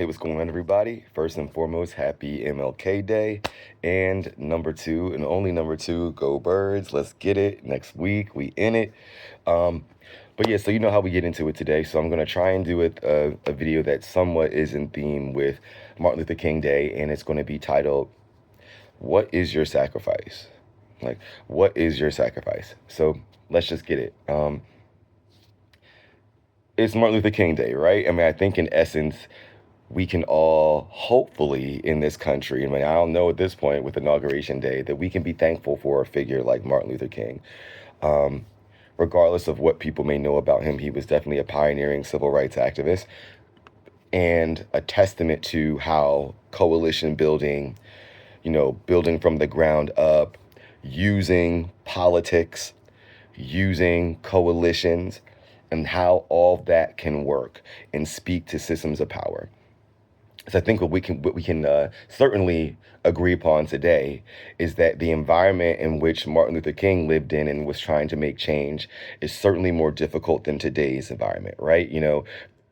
Hey, what's going on, everybody? First and foremost, happy MLK Day. And number two, and only number two, go Birds. Let's get it. Next week, we in it. Um, but yeah, so you know how we get into it today. So I'm going to try and do a video that somewhat is in theme with Martin Luther King Day. And it's going to be titled, What is Your Sacrifice? Like, what is your sacrifice? So let's just get it. It's Martin Luther King Day, right? I mean, I think in essence, we can all hopefully in this country, I mean, I don't know at this point with Inauguration Day, that we can be thankful for a figure like Martin Luther King. Um, Regardless of what people may know about him, he was definitely a pioneering civil rights activist and a testament to how coalition building, building from the ground up, using politics, using coalitions, and how all that can work and speak to systems of power. So I think what we can certainly agree upon today is that the environment in which Martin Luther King lived in and was trying to make change is certainly more difficult than today's environment, right?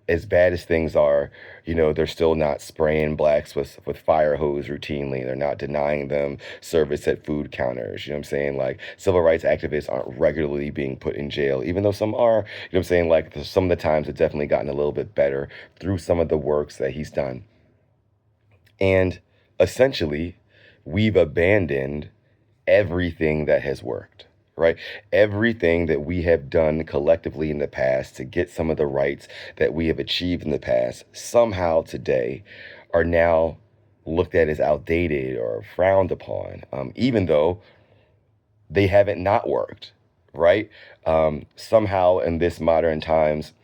As bad as things are, they're still not spraying blacks with fire hose routinely. They're not denying them service at food counters. You know what I'm saying? Like, civil rights activists aren't regularly being put in jail, even though some are. You know what I'm saying? Like, some of the times have definitely gotten a little bit better through some of the works that he's done. And essentially, we've abandoned everything that has worked, right? Everything that we have done collectively in the past to get some of the rights that we have achieved in the past, somehow today are now looked at as outdated or frowned upon, even though they haven't not worked, right? Somehow in this modern times,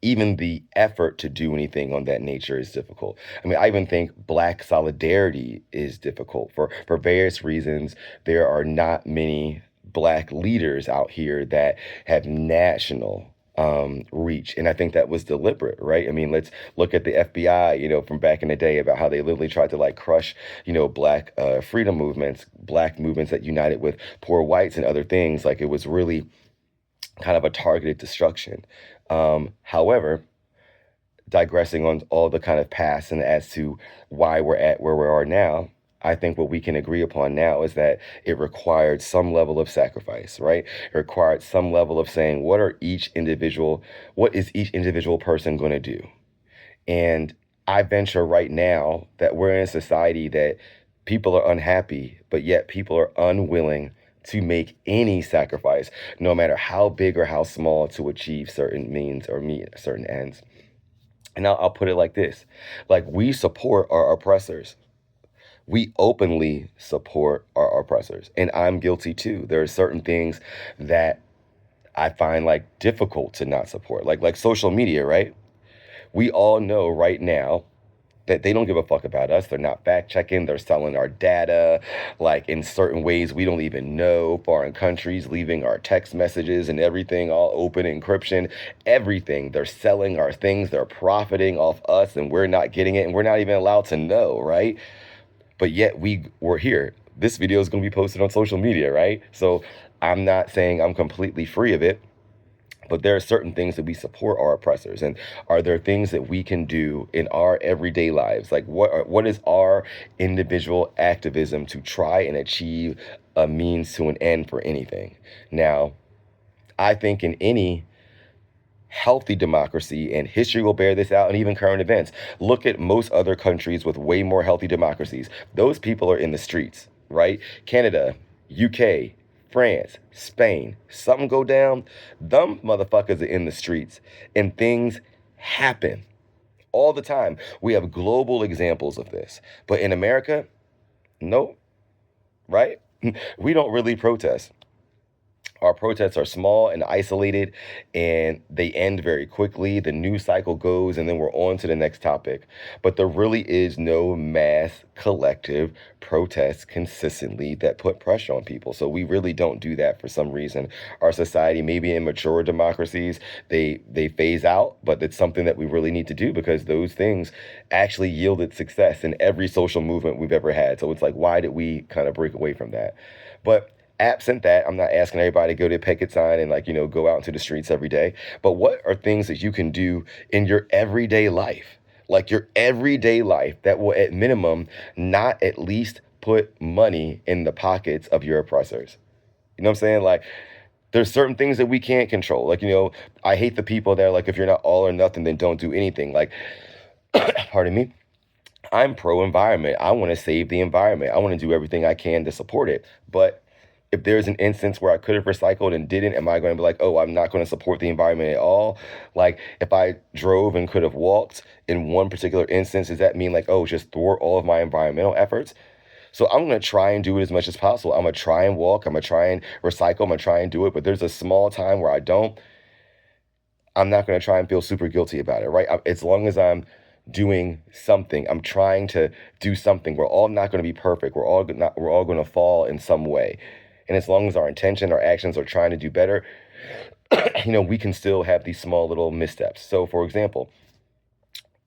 even the effort to do anything on that nature is difficult. I mean, I even think Black solidarity is difficult for various reasons. There are not many Black leaders out here that have national reach. And I think that was deliberate, right? I mean, let's look at the FBI, from back in the day about how they literally tried to like crush, Black freedom movements, Black movements that united with poor whites and other things. Like, it was really kind of a targeted destruction. However, digressing on all the kind of past and as to why we're at where we are now, I think what we can agree upon now is that it required some level of sacrifice, right? It required some level of saying, what is each individual person going to do? And I venture right now that we're in a society that people are unhappy, but yet people are unwilling to make any sacrifice, no matter how big or how small, to achieve certain means or meet certain ends. And I'll put it like this: like, we support our oppressors. We openly support our oppressors. And I'm guilty too. There are certain things that I find like difficult to not support, like social media, right? We all know right now that they don't give a fuck about us. They're not fact checking. They're selling our data, like, in certain ways we don't even know. Foreign countries leaving our text messages and everything, all open encryption, everything. They're selling our things. They're profiting off us, and we're not getting it, and we're not even allowed to know, right? But yet we're here. This video is going to be posted on social media, right? So I'm not saying I'm completely free of it. But there are certain things that we support our oppressors. And are there things that we can do in our everyday lives? Like, what is our individual activism to try and achieve a means to an end for anything? Now, I think in any healthy democracy, and history will bear this out, and even current events, look at most other countries with way more healthy democracies. Those people are in the streets, right? Canada, UK, France, Spain, something go down, them motherfuckers are in the streets, and things happen all the time. We have global examples of this. But in America, nope, right? We don't really protest. Our protests are small and isolated, and they end very quickly. The news cycle goes, and then we're on to the next topic. But there really is no mass collective protests consistently that put pressure on people. So we really don't do that for some reason. Our society, maybe in mature democracies, they phase out, but it's something that we really need to do, because those things actually yielded success in every social movement we've ever had. So it's like, why did we kind of break away from that? But absent that, I'm not asking everybody to go to a picket sign and, like, go out into the streets every day. But what are things that you can do in your everyday life? like your everyday life that will at minimum not at least put money in the pockets of your oppressors. You know what I'm saying? Like, there's certain things that we can't control. Like, I hate the people that are like, if you're not all or nothing, then don't do anything. Like, pardon me. I'm pro environment. I want to save the environment. I want to do everything I can to support it. But if there's an instance where I could have recycled and didn't, am I going to be like, oh, I'm not going to support the environment at all? Like, if I drove and could have walked in one particular instance, does that mean like, oh, just thwart all of my environmental efforts? So I'm going to try and do it as much as possible. I'm going to try and walk. I'm going to try and recycle. I'm going to try and do it. But there's a small time where I don't. I'm not going to try and feel super guilty about it, right? As long as I'm doing something, I'm trying to do something. We're all not going to be perfect. We're all going to fall in some way. And as long as our intention, our actions are trying to do better, we can still have these small little missteps. So, for example,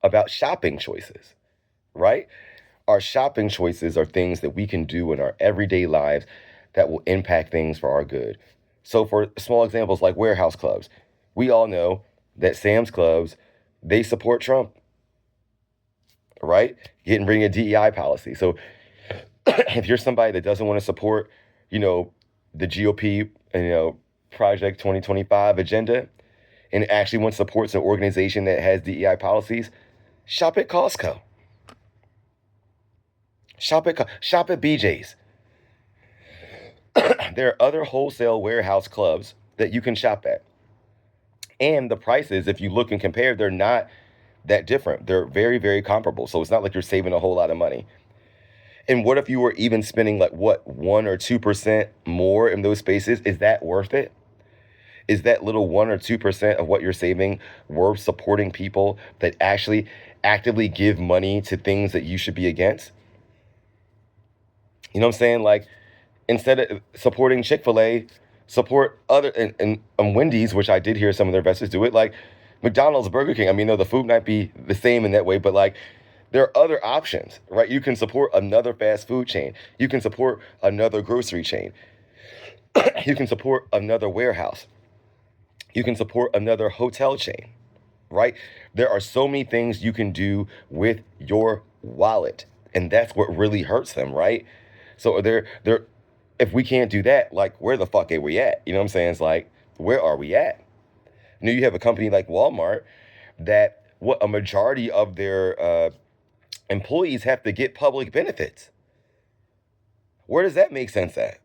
about shopping choices, right? Our shopping choices are things that we can do in our everyday lives that will impact things for our good. So for small examples like warehouse clubs, we all know that Sam's Clubs, they support Trump, right? Getting rid of DEI policy. So if you're somebody that doesn't want to support, the GOP, Project 2025 agenda, and actually wants supports an organization that has DEI policies, shop at Costco. Shop at BJ's. There are other wholesale warehouse clubs that you can shop at. And the prices, if you look and compare, they're not that different. They're very, very comparable. So it's not like you're saving a whole lot of money. And what if you were even spending 1 or 2% more in those spaces? Is that worth it? Is that little 1 or 2% of what you're saving worth supporting people that actually actively give money to things that you should be against? You know what I'm saying? Like, instead of supporting Chick-fil-A, support other, and Wendy's, which I did hear some of their investors do it, like McDonald's, Burger King. I mean, the food might be the same in that way, but like, there are other options, right? You can support another fast food chain. You can support another grocery chain. You can support another warehouse. You can support another hotel chain, right? There are so many things you can do with your wallet, and that's what really hurts them, right? So if we can't do that, like, where the fuck are we at? You know what I'm saying? It's like, where are we at? You have a company like Walmart that a majority of their employees have to get public benefits. Where does that make sense at?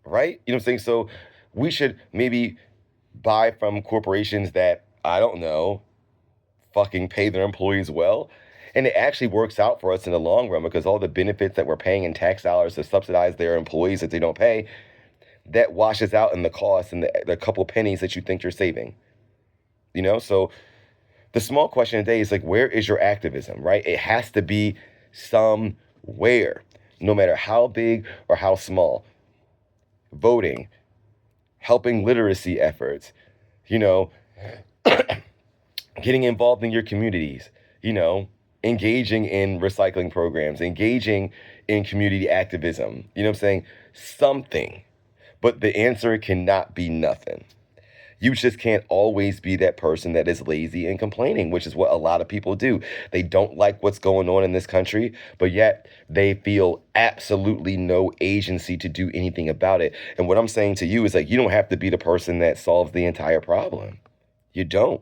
Right? You know what I'm saying? So we should maybe buy from corporations that, I don't know, fucking pay their employees well. And it actually works out for us in the long run, because all the benefits that we're paying in tax dollars to subsidize their employees that they don't pay, that washes out in the cost and the couple pennies that you think you're saving. So the small question today is like, where is your activism, right? It has to be somewhere, no matter how big or how small. Voting, helping literacy efforts, getting involved in your communities, engaging in recycling programs, engaging in community activism. You know what I'm saying? Something. But the answer cannot be nothing. You just can't always be that person that is lazy and complaining, which is what a lot of people do. They don't like what's going on in this country, but yet they feel absolutely no agency to do anything about it. And what I'm saying to you is, like, you don't have to be the person that solves the entire problem. You don't.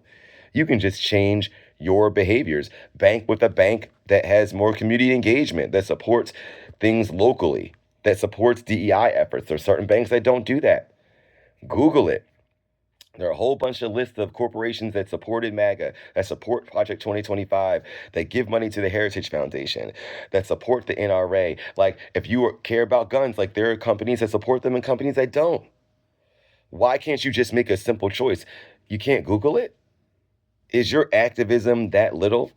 You can just change your behaviors. Bank with a bank that has more community engagement, that supports things locally, that supports DEI efforts. There are certain banks that don't do that. Google it. There are a whole bunch of lists of corporations that supported MAGA, that support Project 2025, that give money to the Heritage Foundation, that support the NRA. Like, if you care about guns, like, there are companies that support them and companies that don't. Why can't you just make a simple choice? You can't Google it? Is your activism that little?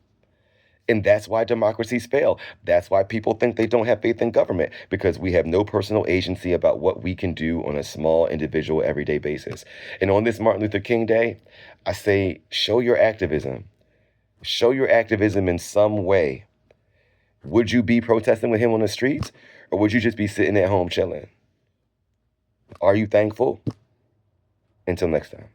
And that's why democracies fail. That's why people think they don't have faith in government, because we have no personal agency about what we can do on a small, individual, everyday basis. And on this Martin Luther King Day, I say, show your activism. Show your activism in some way. Would you be protesting with him on the streets, or would you just be sitting at home chilling? Are you thankful? Until next time.